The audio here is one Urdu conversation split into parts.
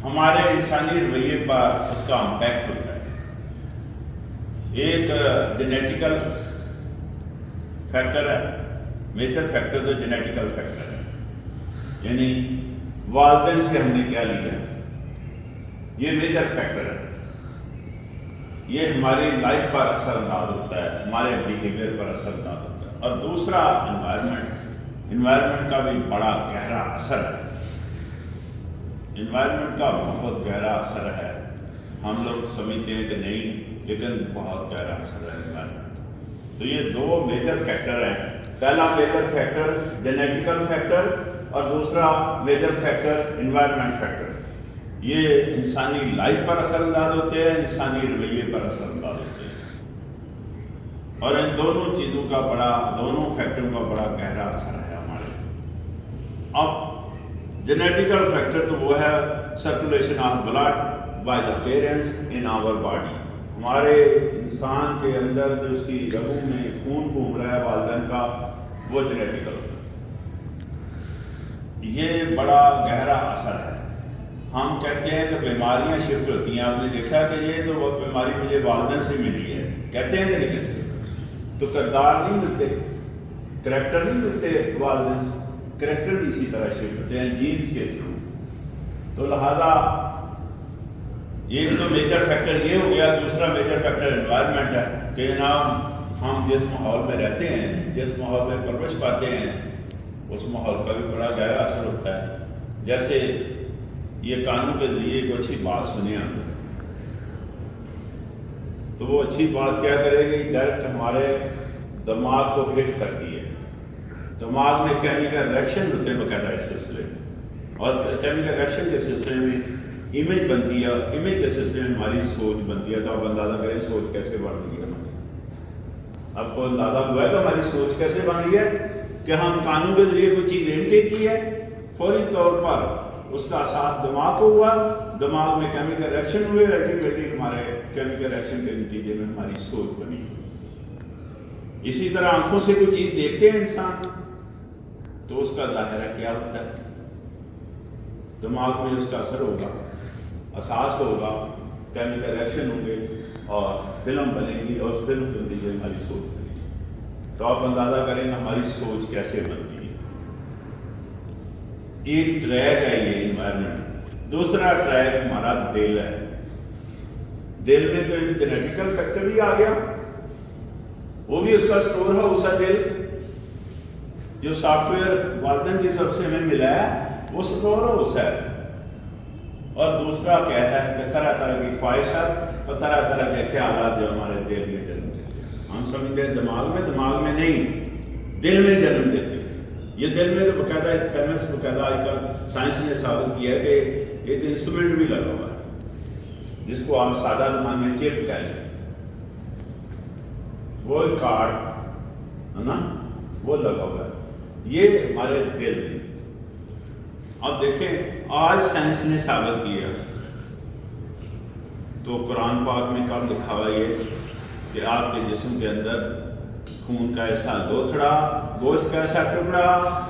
ہمارے انسانی رویے پر اس کا امپیکٹ ہوتا ہے۔ ایک جینیٹیکل فیکٹر ہے، میجر فیکٹر تو جینیٹیکل فیکٹر ہے، یعنی والدین سے ہم نے کیا لیا ہے، یہ میجر فیکٹر ہے۔ یہ ہماری لائف پر اثر انداز ہوتا ہے، ہمارے بیہیویئر پر اثر انداز ہوتا ہے۔ اور دوسرا انوائرمنٹ کا بھی بڑا گہرا اثر ہے، انوائرمنٹ کا بہت گہرا اثر ہے۔ ہم لوگ سمجھتے ہیں کہ نہیں، لیکن بہت گہرا اثر ہے انوائرمنٹ۔ تو یہ دو میجر فیکٹر ہیں، پہلا میجر فیکٹر جینیٹیکل فیکٹر اور دوسرا میجر فیکٹر انوائرمنٹ فیکٹر۔ یہ انسانی لائف پر اثر انداز ہوتے ہیں، انسانی رویے پر اثر انداز ہوتے ہیں، اور ان دونوں چیزوں کا دونوں فیکٹروں کا بڑا گہرا اثر ہے ہمارے۔ اب جینیٹیکل فیکٹر تو وہ ہے circulation of blood by the parents in our body, ہمارے انسان کے اندر جو اس کی رگوں میں خون گھوم رہا ہے والدین کا، وہ جینیٹیکل، یہ بڑا گہرا اثر ہے۔ ہم کہتے ہیں کہ بیماریاں شفٹ ہوتی ہیں، آپ نے دیکھا کہ یہ تو وہ بیماری مجھے والدین سے ملی ہے، کہتے ہیں کہ نہیں کہتے؟ تو کردار نہیں ملتے، کریکٹر نہیں ملتے والدین سے، کریکٹر بھی اسی طرح شفٹ ہوتے ہیں جینز کے تھرو۔ تو لہذا ایک تو میجر فیکٹر یہ ہو گیا، دوسرا میجر فیکٹر انوائرمنٹ ہے کہ جناب ہم جس ماحول میں رہتے ہیں، جس ماحول میں پرورش پاتے ہیں، اس ماحول کا بھی بڑا گہرا اثر ہوتا ہے۔ جیسے یہ کانوں کے ذریعے کوئی اچھی بات سنیں تو وہ اچھی بات کیا کرے گی، ڈائریکٹ ہمارے دماغ کو ہٹ کرتی ہے، دماغ میں کیمیکل ریئیکشن ہوتے ہیں باقاعدہ اس سلسلے میں، اور کیمیکل ریئیکشن کے سلسلے میں امیج بنتی ہے، امیج کے سلسلے میں ہماری سوچ بنتی ہے۔ تو آپ اندازہ کریں سوچ کیسے بن رہی ہے ہماری، آپ کو اندازہ ہوا ہے کہ ہماری سوچ کیسے بن رہی ہے کہ ہم کانوں کے ذریعے کوئی چیز انٹیک کی ہے، فوری طور پر اس کا احساس دماغ کو ہوا، دماغ میں کیمیکل ریئیکشن ہوئے، الٹیمیٹلی ہمارے کیمیکل ریئیکشن کے نتیجے میں ہماری سوچ بنی۔ اسی طرح آنکھوں سے کوئی چیز دیکھتے ہیں انسان تو اس کا ظاہرہ کیا ہوتا ہے، دماغ میں اس کا اثر ہوگا، احساس ہوگا، کیمیکل ریئیکشن ہوں گے اور فلم بنے گی، اور اس فلم کے نتیجے ہماری سوچ بنے گی۔ تو آپ اندازہ کریں کہ ہماری سوچ کیسے بنتی ہے۔ ایک ٹریک ہے یہ انوائرمنٹ، دوسرا ٹریک ہمارا دل ہے۔ دل میں تو ایک جینیٹیکل فیکٹر بھی آ گیا، وہ بھی اس کا اسٹور ہاؤس ہے۔ دل جو سافٹ ویئر والدین کی سب سے ہمیں ملا ہے وہ اسٹور ہاؤس ہے۔ اور دوسرا کیا ہے کہ طرح طرح کی خواہشات اور طرح طرح کے خیالات جو ہمارے دل میں جنم دیتے ہیں۔ ہم سمجھتے ہیں دماغ میں نہیں، دل میں جنم دیتے ہیں۔ یہ دل میں تو باقاعدہ ایک تھرمس، باقاعدہ آج کل سائنس نے ثابت کیا ہے کہ ایک انسٹرومنٹ بھی لگا ہوا ہے جس کو آپ سادہ زبان میں چپ کہہ لیں، وہ کارڈ ہے نا، وہ لگا ہوا ہے، یہ ہمارے دل میں۔ اب دیکھیں آج سائنس نے ثابت کیا، تو قرآن پاک میں کب لکھا ہوا یہ کہ آپ کے جسم کے اندر خون کا ایسا لوتھڑا، گوشت کا ایسا ٹکڑا،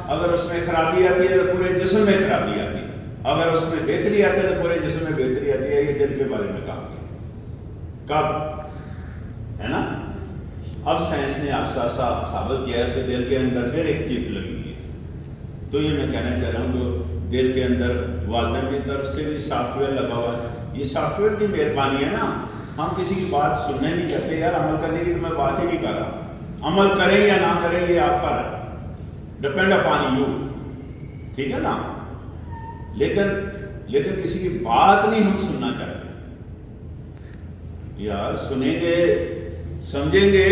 اگر اس میں خرابی آتی ہے تو پورے جسم میں خرابی آتی ہے، اگر اس میں بہتری آتی ہے تو پورے جسم میں بہتری آتی ہے۔ یہ دل کے بارے میں کہا کب ہے نا؟ اب سائنس نے آہستہ آہستہ ثابت کیا ہے کہ دل کے اندر پھر ایک چپ لگی ہوئی ہے۔ تو یہ میں کہنا چاہ رہا ہوں کہ دل کے اندر والدین کی طرف سے بھی سافٹ ویئر لگا ہوا ہے۔ یہ سافٹ ویئر کی مہربانی ہے نا، ہم کسی کی بات سننے نہیں چاہتے، یار عمل کرنے کی تو میں بات ہی نہیں کر رہا، عمل کریں یا نہ کریں یہ آپ پر ہے، ڈپینڈ اپان یو، ٹھیک ہے نا؟ لیکن کسی کی بات نہیں ہم سننا چاہتے، یار سنیں گے، سمجھیں گے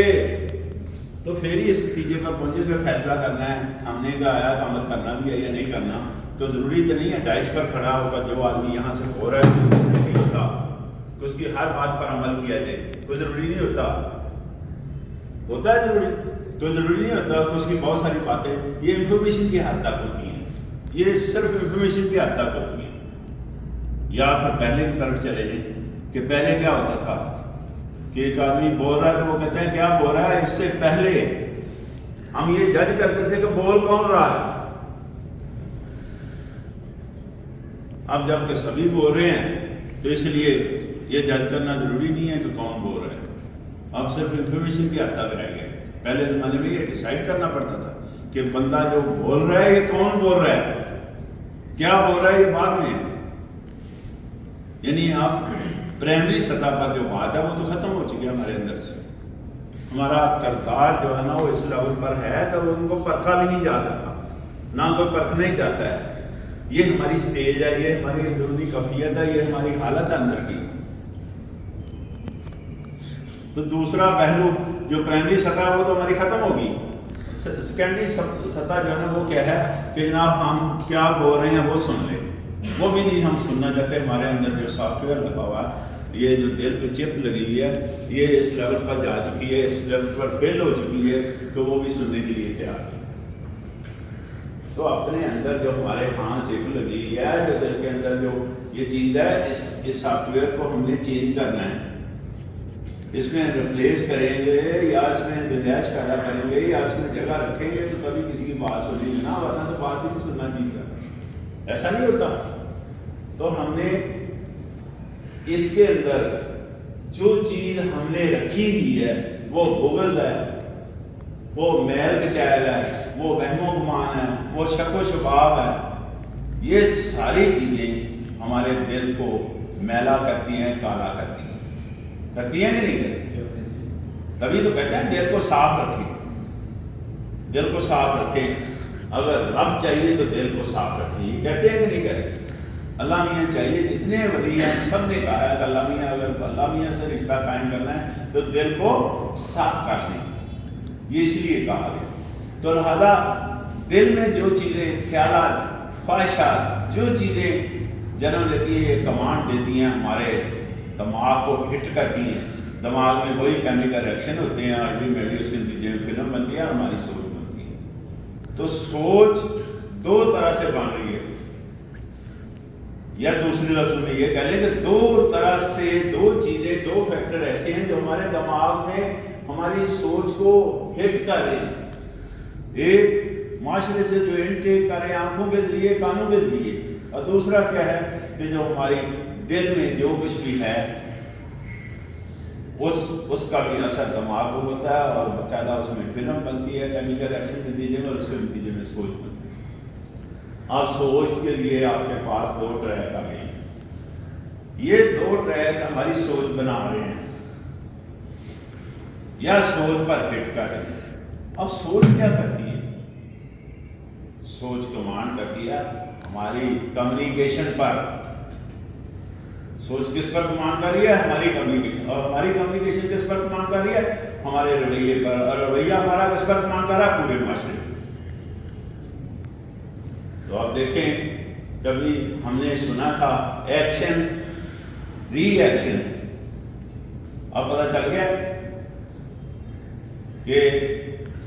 تو پھر ہی اس نتیجے پر پہنچے کہ فیصلہ کرنا ہے ہم نے کہا ہے کہ عمل کرنا بھی ہے یا نہیں کرنا۔ تو ضروری تو نہیں ہے ڈائش پر کھڑا ہوگا جو آدمی یہاں سے ہو رہا ہے، ضروری نہیں ہوتا کہ اس کی ہر بات پر عمل کیا جائے، کوئی ضروری نہیں ہوتا ہے ضروری، کوئی ضروری نہیں ہوتا کہ اس کی بہت ساری باتیں یہ انفارمیشن کی حد تک ہوتی ہیں، یہ صرف انفارمیشن کی حد تک ہوتی ہیں۔ یا پھر پہلے کی طرف چلے جائیں کہ پہلے کیا ہوتا تھا کہ ایک آدمی بول رہا ہے تو وہ کہتے ہیں کیا بول رہا ہے، اس سے پہلے ہم یہ جج کرتے تھے کہ بول کون رہا ہے۔ اب جب کہ سبھی بول رہے ہیں تو اس لیے یہ جج کرنا ضروری نہیں ہے کہ کون بول رہا ہے، اب صرف انفارمیشن کی حد تک رہ گیا۔ پہلے زمانے میں یہ ڈیسائیڈ کرنا پڑتا تھا کہ بندہ جو بول رہا ہے یہ کون بول رہا ہے، کیا بول رہا ہے، یہ بعد میں ہے۔ یعنی آپ پرائمری سطح پر جو بات ہے وہ تو ختم ہو چکی ہے ہمارے اندر سے، ہمارا کردار جو ہے نا وہ اس لیول پر ہے کہ ان کو پرکھا بھی نہیں جا سکتا، نہ کوئی پرکھنا ہی چاہتا ہے۔ یہ ہماری سٹیج ہے، یہ ہماری اندرونی کیفیت ہے، یہ ہماری حالت ہے اندر کی۔ تو دوسرا پہلو جو پرائمری سطح ہے وہ تو ہماری ختم ہوگی۔ سیکنڈری سطح جو ہے نا وہ کیا ہے کہ جناب ہم کیا بول رہے ہیں وہ سن لیں، وہ بھی نہیں ہم سننا چاہتے۔ ہمارے اندر جو سافٹ ویئر لگا ہوا ہے، یہ جو دل پہ چپ لگی ہوئی ہے، یہ اس لیول پر جا چکی ہے، اس لیول پر فیل ہو چکی ہے، تو وہ بھی سننے کے لیے تیار ہے۔ تو اپنے اندر جو ہمارے ہاں چپ لگی ہوئی ہے، جو دل کے اندر جو یہ چیز ہے، اس سافٹ ویئر کو ہم نے چینج کرنا ہے، اس میں ریپلیس کریں گے یا اس میں گنجائش پیدا کریں گے یا اس میں جگہ رکھیں گے تو کبھی کسی کی بات سنیں گے نا، ورنہ تو بات بھی سننا چاہیے، ایسا نہیں ہوتا۔ تو ہم نے اس کے اندر جو چیز ہم نے رکھی ہوئی ہے وہ بغض ہے، وہ میل کچیل ہے، وہ وہم و گمان ہے، وہ شک و شباب ہے، یہ ساری چیزیں ہمارے دل کو میلا کرتی ہیں، کالا کرتی ہیں، کرتی ہیں کہ نہیں کرتی؟ تبھی تو کہتے ہیں دل کو صاف رکھیں، دل کو صاف رکھیں، اگر رب چاہیے تو دل کو صاف رکھیں، یہ کہتے ہیں کہ نہیں کہتے؟ اللہ میاں چاہیے، جتنے ولی ہیں سب نے کہا ہے کہ اللہ میاں اگر اللہ میاں سے رشتہ قائم کرنا ہے تو دل کو صاف کر لیں، یہ اس لیے کہا گیا۔ تو لہذا دل میں جو چیزیں، خیالات، خواہشات، جو چیزیں جنم لیتی ہیں، یہ کمانڈ دیتی ہیں، ہمارے دماغ کو ہٹ کرتی ہیں، دماغ میں وہی کیمیکل ریئیکشن ہوتے ہیں، الٹیمیٹلی اس کے نتیجے میں فلم بنتی ہے اور ہماری سوچ بنتی ہے۔ تو سوچ دو طرح سے بن رہی ہے، یا دوسرے لفظ میں یہ کہہ لیں کہ دو طرح سے، دو چیزیں، دو فیکٹر ایسے ہیں جو ہمارے دماغ میں ہماری سوچ کو ہٹ کر رہے ہیں۔ ایک معاشرے سے جو انٹیک کر رہے ہیں آنکھوں کے ذریعے، کانوں کے ذریعے، اور دوسرا کیا ہے کہ جو ہماری دل میں جو کچھ بھی ہے اس کا بھی اثر دماغ کو ہوتا ہے اور باقاعدہ اس میں فلم بنتی ہے کیمیکل ایکشن کے نتیجے میں، اور اس کے نتیجے میں سوچ بنتی ہے۔ آپ سوچ کے لیے آپ کے پاس دو ٹریک آ گئے ہیں، یہ دو ٹریک ہماری سوچ بنا رہے ہیں یا سوچ پر ہٹ کر رہے ہیں۔ اب سوچ کیا کرتی ہے؟ سوچ کمانڈ کرتی ہے ہماری کمیونیکیشن پر۔ سوچ کس پر کمانڈ کر رہی ہے؟ ہماری کمیونیکیشن، اور ہماری کمیونیکیشن کس پر کمانڈ کر رہی ہے؟ ہمارے رویے پر، اور رویہ ہمارا کس پر کمانڈ کر رہا ہے؟ پورے معاشرے پر۔ تو آپ دیکھیں کبھی ہم نے سنا تھا ایکشن ری ایکشن، اب پتہ چل گیا کہ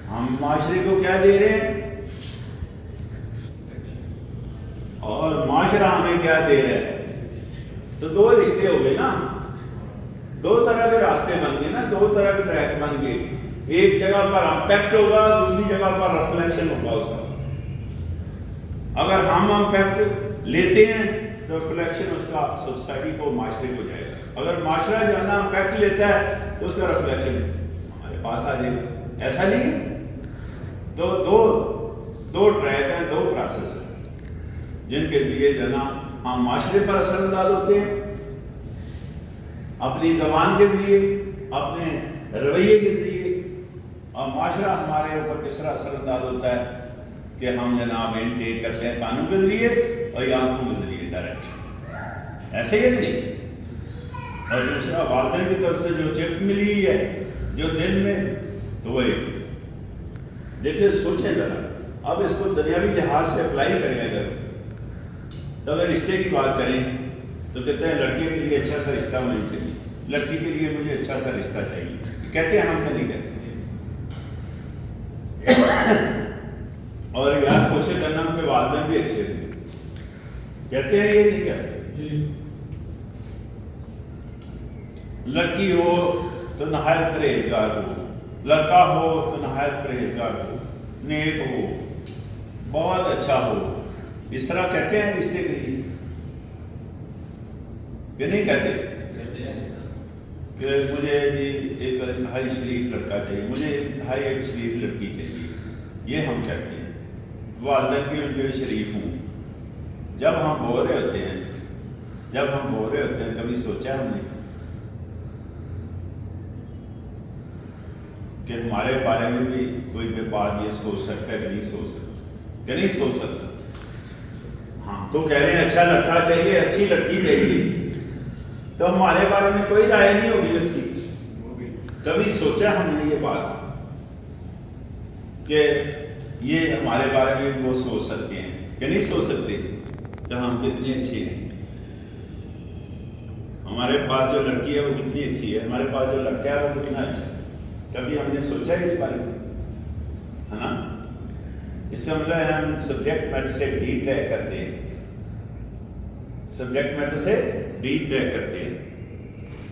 ہم معاشرے کو کیا دے رہے ہیں اور معاشرہ ہمیں کیا دے رہا ہے۔ تو دو رشتے ہو گئے نا، دو طرح کے راستے بن گئے نا، دو طرح کے ٹریک بن گئے۔ ایک جگہ پر امپیکٹ ہوگا، دوسری جگہ پر ریفلیکشن ہوگا اس کا۔ اگر ہم امپیکٹ لیتے ہیں تو ریفلیکشن اس کا سوسائٹی کو، معاشرے کو جائے گا۔ اگر معاشرہ جو ہے نا امپیکٹ لیتا ہے تو اس کا ریفلیکشن ہمارے پاس آ جائے گا، ایسا نہیں ہے۔ تو دو ٹریک ہیں، دو پروسیس ہیں جن کے لیے جو ہے نا ہم معاشرے پر اثر انداز ہوتے ہیں، اپنی زبان کے ذریعے، اپنے رویے کے ذریعے، اور معاشرہ ہمارے اوپر کس طرح اثر انداز ہوتا ہے کہ ہم جناب انٹیک کرتے ہیں کانوں کے ذریعے اور یا آنکھوں کے ذریعے ڈائریکٹ، ایسے ہی نہیں۔ اور دوسرا والدین کی طرف سے جو چپ ملی ہوئی ہے جو دل میں، تو وہ دیکھیں سوچیں ذرا، اب اس کو دنیاوی لحاظ سے اپلائی کریں۔ تو اگر رشتے کی بات کریں تو کہتے ہیں لڑکے کے لیے اچھا سا رشتہ ہونا چاہیے، لڑکی کے لیے مجھے اچھا سا رشتہ چاہیے، کہتے ہیں، ہم تو نہیں کہتے۔ اور یار کوشش کرنا ان کے والدین بھی اچھے تھے، کہتے ہیں، یہ نہیں کہتے۔ لڑکی ہو تو نہایت پرہیزگار ہو، لڑکا ہو تو نہایت پرہیزگار ہو، نیک ہو، بہت اچھا ہو، اس طرح کہتے ہیں رشتے کے لیے۔ کہ نہیں کہتے کہ مجھے ایک انتہائی شریف لڑکا چاہیے، مجھے انتہائی ایک شریف لڑکی چاہیے، یہ ہم کہتے ہیں والدین کی ان کے شریف ہوں۔ جب ہم بول رہے ہوتے ہیں کبھی سوچا ہم نے کہ ہمارے بارے میں بھی کوئی بے بات یہ سوچ سکتا ہے کہ نہیں سوچ سکتا؟ ہم تو کہہ رہے ہیں اچھا لڑکا چاہیے، اچھی لڑکی چاہیے، تو ہمارے بارے میں کوئی رائے نہیں ہوگی اس کی؟ کبھی سوچا ہم نے یہ بات کہ یہ ہمارے بارے میں وہ سوچ سکتے ہیں کہ نہیں سوچ سکتے کہ ہم کتنے اچھے ہیں، ہمارے پاس جو لڑکی ہے وہ کتنی اچھی ہے، ہمارے پاس جو لڑکا ہے وہ کتنا اچھا ہے؟ کبھی ہم نے سوچا ہے اس بارے میں؟ ہے نا؟ اس کا مطلب ہے ہم سبجیکٹ میٹر سے ڈی ٹریک کرتے ہیں،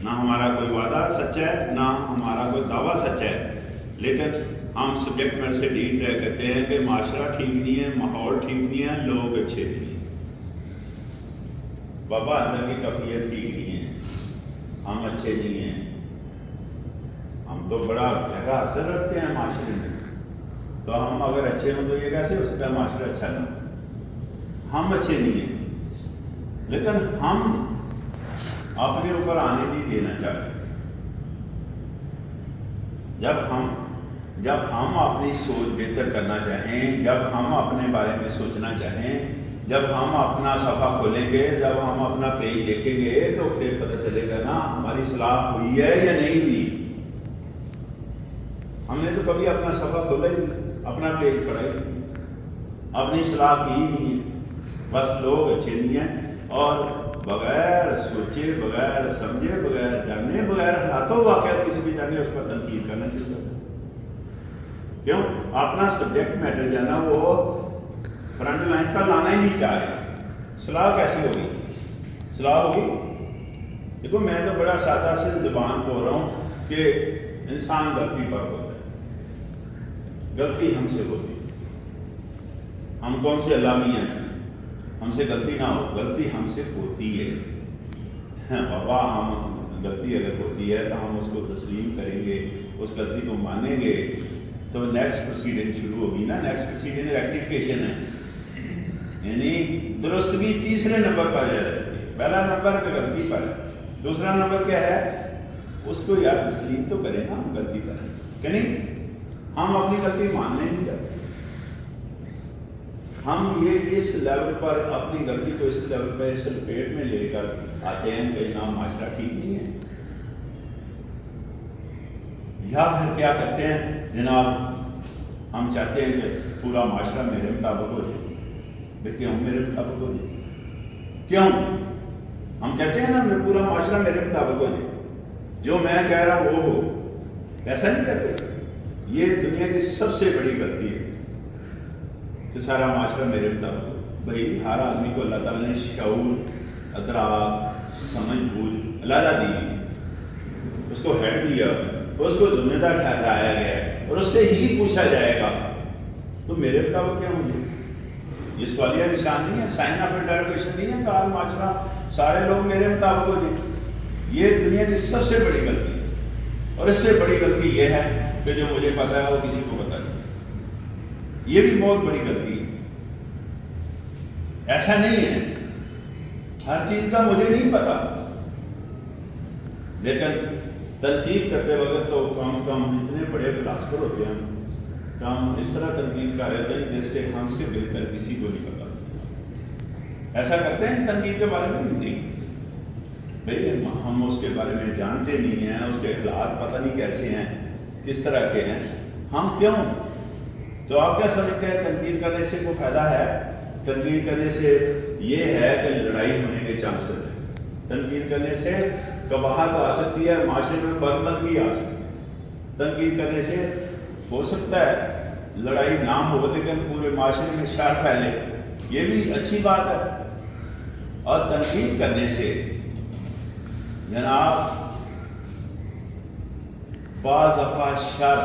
نہ ہمارا کوئی وعدہ سچا ہے نہ ہمارا کوئی دعویٰ سچا ہے، لیکن ہم سبجیکٹ میٹر سے ڈی ٹریک کرتے ہیں کہ معاشرہ ٹھیک نہیں ہے، ماحول ٹھیک نہیں ہے، لوگ اچھے نہیں ہیں، بابا اندر کی کیفیت ٹھیک نہیں ہے، ہم اچھے نہیں ہیں، ہم تو بڑا گہرا اثر رکھتے ہیں معاشرے میں، تو ہم اگر اچھے ہوں تو یہ کیسے ہو سکتا ہے معاشرہ اچھا نہ ہو؟ ہم اچھے نہیں ہیں، لیکن ہم اپنے اوپر آنے نہیں دینا چاہتے۔ جب ہم اپنی سوچ بہتر کرنا چاہیں، جب ہم اپنے بارے میں سوچنا چاہیں، جب ہم اپنا صفحہ کھولیں گے، جب ہم اپنا پیج دیکھیں گے تو پھر پتہ چلے گا نا ہماری اصلاح ہوئی ہے یا نہیں ہوئی۔ ہم نے تو کبھی اپنا صفحہ کھولا ہی نہیں، اپنا پیج پڑھا ہی نہیں، اپنی اصلاح کی ہی نہیں ہے، بس لوگ اچھے نہیں ہیں اور بغیر سوچے، بغیر سمجھے، بغیر جانے، بغیر حالاتوں واقعات کسی بھی جانے اس پر تنقید کرنا شروع کرتے ہیں۔ کیوں؟ اپنا سبجیکٹ میٹر جو ہے نا وہ فرنٹ لائن پر لانا ہی نہیں چاہ رہے۔ صلاح کیسی ہوگی؟ صلاح ہوگی؟ دیکھو میں تو بڑا سادہ سے زبان بول رہا ہوں کہ انسان غلطی پر ہوتا ہے، غلطی ہم سے ہوتی ہے، ہم کون سے علامی ہیں ہم سے غلطی نہ ہو، غلطی ہم سے ہوتی ہے بابا، ہم غلطی اگر ہوتی ہے تو ہم اس کو تسلیم کریں گے، اس غلطی کو مانیں گے تو نیکسٹ پروسیڈنگ شروع ہوگی نا۔ نیکسٹ پروسیڈنگ ریکٹیفیکیشن ہے، یعنی درستگی تیسرے نمبر پر جا جاتی ہے۔ پہلا نمبر کہ غلطی پر ہے، دوسرا نمبر کیا ہے؟ اس کو یار تسلیم تو کریں نا، ہم غلطی کریں کہ نہیں؟ ہم اپنی غلطی ماننے نہیں چاہتے، ہم یہ اس لیول پر اپنی غلطی کو اس لیول پہ اس لپیٹ میں لے کر آتے ہیں کہ نا معاشرہ ٹھیک نہیں ہے، یا پھر کیا کرتے ہیں جناب، ہم چاہتے ہیں کہ پورا معاشرہ میرے مطابق ہو جائے۔ کیوں میرے مطابق ہو جائے؟ کیوں؟ ہم کہتے ہیں نا میں پورا معاشرہ میرے مطابق ہو جائے، جو میں کہہ رہا ہوں وہ ہو، ایسا نہیں کرتے۔ یہ دنیا کی سب سے بڑی غلطی ہے کہ سارا معاشرہ میرے مطابق ہو۔ بھائی ہر آدمی کو اللہ تعالیٰ نے شعور، ادراک، سمجھ بوجھ علیحدہ دی ہے، اس کو ہیڈ دیا، اس کو ذمہ دار ٹھہرایا گیا ہے اور اس سے ہی پوچھا جائے گا تو میرے مطابق کیا ہوں گے؟ یہ سوالیہ نشان نہیں ہے، سائن آف انٹروگیشن نہیں ہے کہ ہر معاشرہ سارے لوگ میرے مطابق ہو جائیں۔ یہ دنیا کی سب سے بڑی غلطی ہے، اور اس سے بڑی غلطی یہ ہے کہ جو مجھے پتا ہے وہ کسی کو پتا نہیں، یہ بھی بہت بڑی غلطی ہے۔ ایسا نہیں ہے ہر چیز کا مجھے نہیں پتا، لیکن تنقید کرتے وقت تو کم سے کم اتنے بڑے فلاسفر ہوتے ہیں کہ ہم اس طرح تنقید کر رہے ہیں جیسے ہم سے بہتر کسی کو نہیں پتا۔ ایسا کرتے ہیں تنقید کے بارے میں؟ نہیں بھائی، ہم اس کے بارے میں جانتے نہیں ہیں، اس کے حالات پتہ نہیں کیسے ہیں، کس طرح کے ہیں، ہم کیوں؟ تو آپ کیا سمجھتے ہیں تنقید کرنے سے کوئی فائدہ ہے؟ تنقید کرنے سے یہ ہے کہ لڑائی ہونے کے چانسز ہیں، تنقید کرنے سے قباحت آ سکتی ہے، معاشرے میں بدمزگی آ سکتی ہے، تنقید کرنے سے ہو سکتا ہے لڑائی نہ ہو لیکن پورے معاشرے میں شر پھیلے، یہ بھی اچھی بات ہے۔ اور تنقید کرنے سے جناب بعض دفعہ شر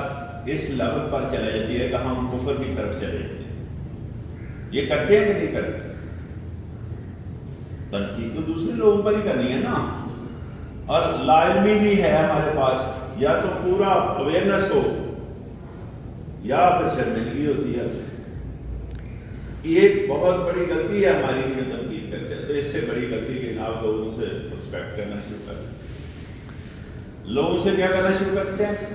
اس لیول پر چلے جاتی ہے کہ ہم کفر کی طرف چلے جاتے ہیں۔ یہ کرتے ہیں کہ نہیں کرتے؟ تنقید تو دوسرے لوگوں پر ہی کرنی ہے نا. اور لا علمی بھی ہے ہمارے پاس، یا تو پورا اویئرنیس ہو یا پھر شرمندگی ہوتی ہے. یہ بہت بڑی غلطی ہے ہماری جو تنقید کرتے ہیں. تو اس سے بڑی غلطی کہ آپ لوگوں سے ایکسپیکٹ کرنا شروع کر دیں. لوگوں سے کیا کرنا شروع کرتے ہیں؟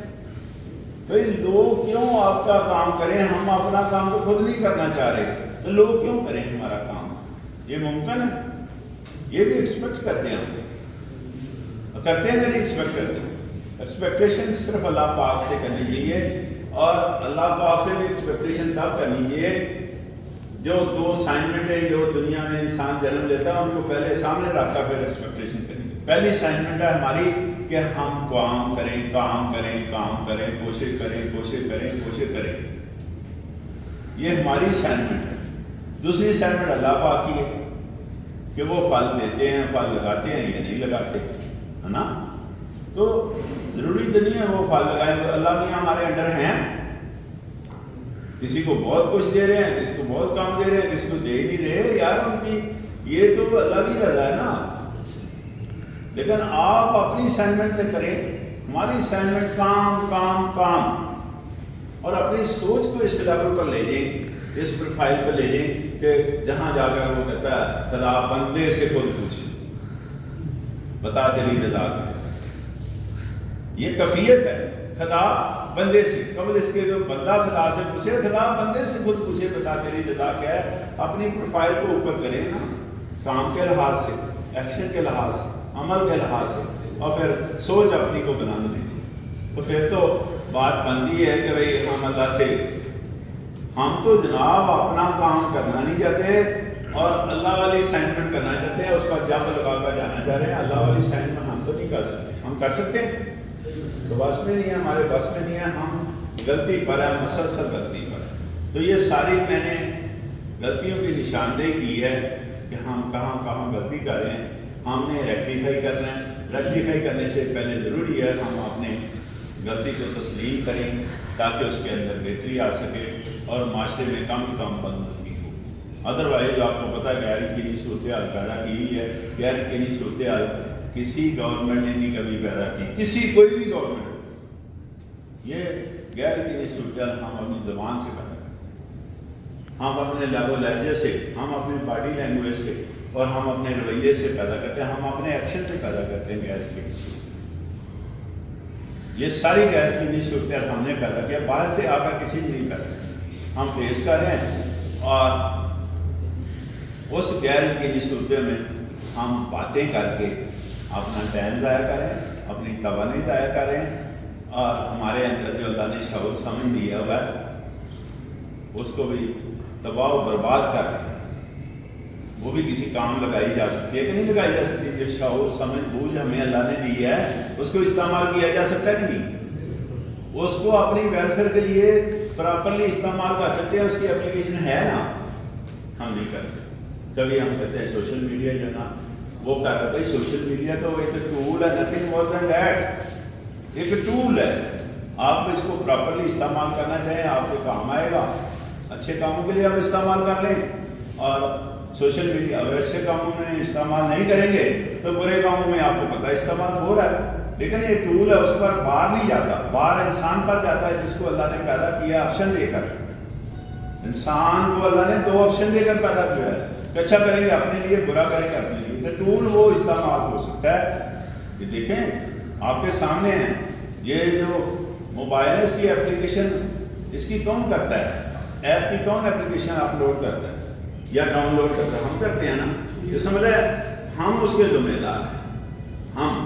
بھائی لوگ کیوں آپ کا کام کریں؟ ہم اپنا کام تو خود نہیں کرنا چاہ رہے، تو لوگ کیوں کریں ہمارا کام؟ یہ ممکن ہے؟ یہ بھی ایکسپیکٹ کرتے ہیں ہم، کرتے ہیں کہ نہیں ایکسپیکٹ کرتے ہیں؟ ایکسپیکٹیشن صرف اللہ پاک سے کرنی چاہیے، اور اللہ پاک سے بھی ایکسپیکٹیشن تب کرنی چاہیے جو 2 اسائنمنٹ ہے جو دنیا میں انسان جنم لیتا ہے ان کو پہلے سامنے رکھ کر پھر ایکسپیکٹیشن کریں گے. پہلی اسائنمنٹ ہے ہماری کہ ہم کام کریں، کوشش کریں. یہ ہماری اسائنمنٹ ہے. دوسری اسائنمنٹ اللہ پاک کی ہے کہ وہ پھل دیتے ہیں، پھل لگاتے ہیں یا نہیں لگاتے، ہے نا. تو ضروری تو نہیں ہے وہ پھل لگائیں. اللہ بھی ہمارے انڈر ہیں، کسی کو بہت کچھ دے رہے ہیں، کسی کو بہت کام دے رہے ہیں، کسی کو دے ہی نہیں رہے. یار ان کی یہ تو اللہ کی رضا ہے نا. لیکن آپ اپنی اسائنمنٹ سے کریں. ہماری اسائنمنٹ کام، اور اپنی سوچ کو اس لیول پر لے جائیں، اس پروفائل پر لے جائیں کہ جہاں جا کر وہ کہتا ہے خدا بندے سے خود پوچھ بتا تیری رضا کیا ہے. یہ کفیت ہے. خدا بندے سے، قبل اس کے جو بندہ خدا سے پوچھے، خدا بندے سے خود پوچھے بتا تیری رضا کیا ہے. اپنی پروفائل کو اوپر کریں نا، کام کے لحاظ سے، ایکشن کے لحاظ سے، عمل کے لحاظ سے، اور پھر سوچ اپنی کو بنانا دیں. تو پھر تو بات بنتی ہے کہ بھئی ہم اللہ سے، ہم تو جناب اپنا کام کرنا نہیں چاہتے اور اللہ والی اسائنمنٹ کرنا چاہتے ہیں، اس پر جب لگا کر جانا چاہ رہے ہیں. اللہ والی اسائنمنٹ ہم تو نہیں کر سکتے. ہم کر سکتے ہیں تو بس میں نہیں ہے، ہمارے بس میں نہیں ہے. ہم غلطی پر ہے، مسلسل غلطی پر ہے. تو یہ ساری میں نے غلطیوں کی نشاندہی کی ہے کہ ہم کہاں غلطی کر رہے ہیں. ہم نے ریکٹیفائی کرنا ہے. ریکٹیفائی کرنے سے پہلے ضروری ہے ہم اپنے غلطی کو تسلیم کریں تاکہ اس کے اندر بہتری آ سکے اور معاشرے میں کم سے کم بدنظمی ہو. ادروائز آپ کو پتہ ہے غیر یقینی صورتحال پیدا کی ہوئی ہے. غیر یقینی صورتحال کسی گورنمنٹ نے نہیں کبھی پیدا کی، کوئی بھی گورنمنٹ. یہ غیر یقینی صورتحال ہم اپنی زبان سے پیدا کرتے ہیں، ہم اپنے لب و لہجے سے، ہم اپنی باڈی لینگویج سے، اور ہم اپنے رویے سے پیدا کرتے ہیں، ہم اپنے ایکشن سے پیدا کرتے ہیں غیر یقینی صورتحال. یہ ساری غیر یقینی صورتحال ہم نے پیدا کیا، باہر سے آ کر کسی نے نہیں پیدا. ہم فیس کر رہے ہیں، اور اس غیر یقینی صورتحال میں ہم باتیں کر کے اپنا ٹائم ضائع کریں، اپنی توانائی ضائع کریں، اور ہمارے اندر جو اللہ نے شعور سمجھ دیا ہوا ہے اس کو بھی تباہ و برباد کر رہے ہیں. وہ بھی کسی کام لگائی جا سکتی ہے کہ نہیں لگائی جا سکتی؟ جو شعور سمجھ بوجھ ہمیں اللہ نے دی ہے اس کو استعمال کیا جا سکتا ہے کہ نہیں؟ اس کو اپنی ویلفیئر کے لیے پراپرلی استعمال کر سکتے ہیں. اس کی اپلیکیشن ہے نا، ہم نہیں کرتے. کبھی ہم کہتے ہیں سوشل میڈیا جو نا وہ کر رہے. بھائی سوشل میڈیا تو ایک ٹول ہے، نتھنگ مور دین دیٹ. ایک ٹول ہے. آپ اس کو پراپرلی استعمال کرنا چاہیں آپ کے کام آئے گا. اچھے کاموں کے لیے آپ استعمال کر لیں، اور سوشل میڈیا اگر اچھے کاموں میں استعمال نہیں کریں گے تو برے کاموں میں آپ کو پتہ استعمال ہو رہا ہے. لیکن یہ ٹول ہے، اس پر بار نہیں جاتا، بار انسان پر جاتا ہے جس کو اللہ نے پیدا کیا آپشن دے کر. انسان کو اللہ نے 2 آپشن دے کر پیدا کیا ہے کہ اچھا کریں گے اپنے لیے، برا کریں گے اپنے لیے. تو ٹول وہ استعمال ہو سکتا ہے. یہ دیکھیں آپ کے سامنے ہیں، یہ جو موبائل ہے اس کی اپلیکیشن اس کی کون کرتا ہے؟ ایپ کی کون اپلیکیشن اپلوڈ کرتا ہے یا ڈاؤن لوڈ کرتا ہے؟ ہم کرتے ہیں نا. یہ سمجھ رہے ہیں؟ ہم اس کے ذمہ دار ہیں. ہم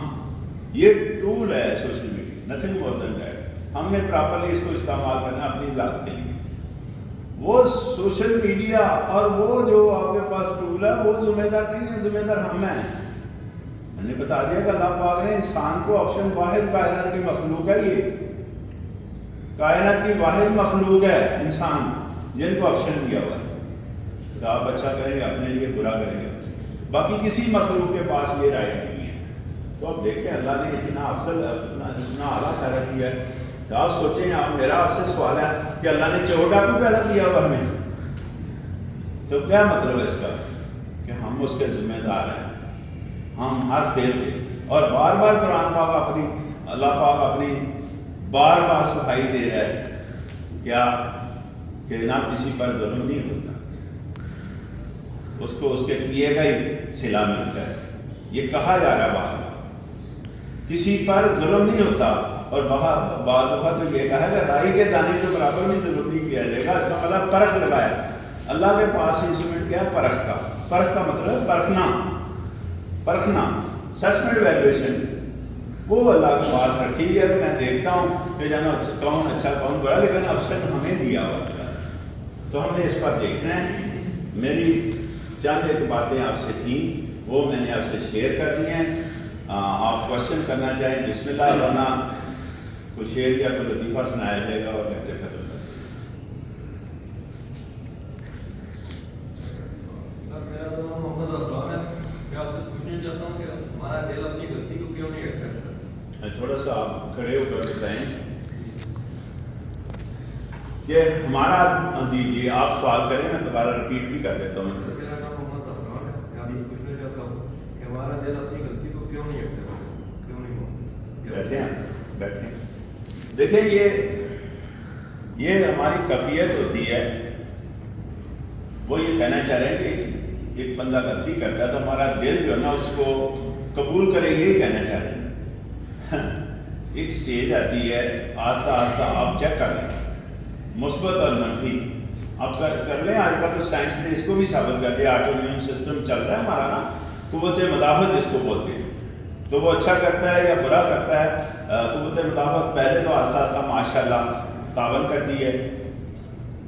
یہ ٹول ہے social media, nothing more than that. ہم نے پراپرلی اس کو استعمال کرنا اپنی ذات کے لیے. وہ سوشل میڈیا اور وہ جو آپ کے پاس ٹول ہے وہ ذمہ دار نہیں ہے، ذمہ دار ہم ہیں. میں نے بتا دیا کہ اللہ پاک نے انسان کو آپشن، واحد کائنات کی مخلوق ہے، یہ کائنات کی واحد مخلوق ہے انسان جن کو آپشن دیا ہوا ہے. تو آپ اچھا کریں گے اپنے لیے، برا کریں گے. باقی کسی مخلوق کے پاس یہ رائے نہیں ہے. تو اب دیکھیں اللہ نے اتنا افضل، اتنا اعلیٰ پیدا کیا ہے. تو آپ سوچیں، آپ میرا آپ سے سوال ہے کہ اللہ نے چور ڈاکو پیدا کیا ہوا ہمیں، تو کیا مطلب ہے اس کا؟ کہ ہم ہم اس کے ذمہ دار ہیں، ہم ہر فعل کے، اور بار بار قرآن پاک اپنی اللہ پاک اپنی بار بار صفائی دے رہا ہے کیا کہ جناب کسی پر ظلم نہیں ہوتا، اس کو اس کے کیے گا ہی صلہ ملتا ہے، یہ کہا جا رہا ہے بار بار کسی پر ظلم نہیں ہوتا۔ اور بعض دفعہ تو یہ کہا کہ رائی کے دانے کے برابر بھی ظلم نہیں کیا جائے گا، اس کا مطلب پرکھ لگایا۔ اللہ کے پاس انسٹرومنٹ کیا ہے؟ پرکھ کا مطلب پرکھنا سسپینڈ ویلیویشن، وہ اللہ کے پاس رکھی ہے۔ میں دیکھتا ہوں کہ جانا کون اچھا کون برا، لیکن آپشن ہمیں دیا ہوا ہے تو ہم نے اس پر دیکھنا ہے۔ میری چند ایک باتیں آپ سے تھیں وہ میں نے آپ سے شیئر کر دی ہیں۔ آپ کوشچن کرنا چاہیں بسم اللہ، ورنہ کوئی شعر یا کوئی لطیفہ سنایا جائے گا اور لیکچر ختم کر دیں۔ سر میرا تو نام محمد افران ہے، میں آپ سے پوچھنا چاہتا ہوں کہ ہمارا دل اپنی غلطی کو کیوں نہیں ایکسیپٹ کرتا؟ تھوڑا سا آپ کھڑے ہو کر بتائیں کہ ہمارا، جی آپ سوال کریں، میں دوبارہ رپیٹ بھی کر دیتا ہوں۔ میرا نام محمد افران ہے، میں آپ سے پوچھنا چاہتا ہوں کہ ہمارا دل اپنی غلطی کو کیوں نہیں ایکسیپٹ کرتا، کیوں نہیں مانتا؟ بیٹھیں دیکھیں، یہ ہماری کیفیت ہوتی ہے۔ وہ یہ کہنا چاہ رہے ہیں کہ ایک بندہ غلطی کرتا ہے تو ہمارا دل جو ہے نا اس کو قبول کرے، یہ کہنا چاہ رہے ہیں۔ ایک سٹیج آتی ہے، آہستہ آہستہ آپ چیک کر لیں مثبت اور منفی، آپ کر لیں۔ آج کل تو سائنس نے اس کو بھی ثابت کر دیا، آٹو امیون سسٹم چل رہا ہے ہمارا نا، قوت مدافعت جس کو بولتے ہیں، تو وہ اچھا کرتا ہے یا برا کرتا ہے۔ قوت مدافعت پہلے تو آہستہ آہستہ ماشاء اللہ تعاون کرتی ہے،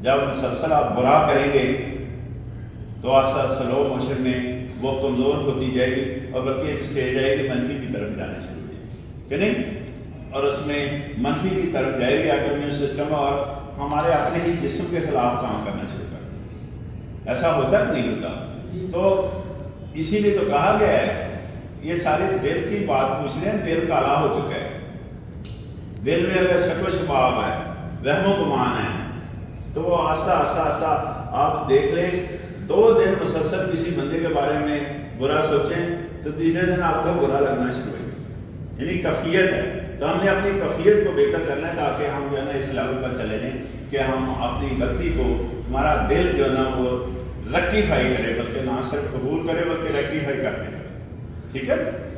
جب مسلسل آپ برا کریں گے تو آہستہ سلو موشن میں وہ کمزور ہوتی جائے گی، اور بلکہ ایک اسٹیج آئے گی منفی کی طرف جانا شروع ہو جائے گی کہ نہیں، اور اس میں منفی کی طرف جائے گی آٹو امیون سسٹم، اور ہمارے اپنے ہی جسم کے خلاف کام کرنا شروع کر دیں گے۔ ایسا ہوتا کہ نہیں ہوتا؟ تو اسی لیے تو کہا گیا ہے، یہ سارے دل کی بات پوچھ رہے ہیں، دل کالا ہو چکا ہے، دل میں اگر شک و شباب ہے، وہم و گمان ہے، تو وہ آہستہ آہستہ آپ دیکھ لیں، 2 دن مسلسل کسی بندے کے بارے میں برا سوچیں تو تیسرے دن آپ کو برا لگنا شروع ہو گیا، یعنی کیفیت ہے۔ تو ہم نے اپنی کیفیت کو بہتر کرنا ہے تاکہ ہم جو ہے نا اس لیول پر چلے جائیں کہ ہم اپنی غلطی کو، ہمارا دل جو ہے نا وہ ریکٹیفائی کرے، بلکہ نہ صرف قبول کرے بلکہ ریکٹیفائی کرتے ہیں، ٹھیک ہے۔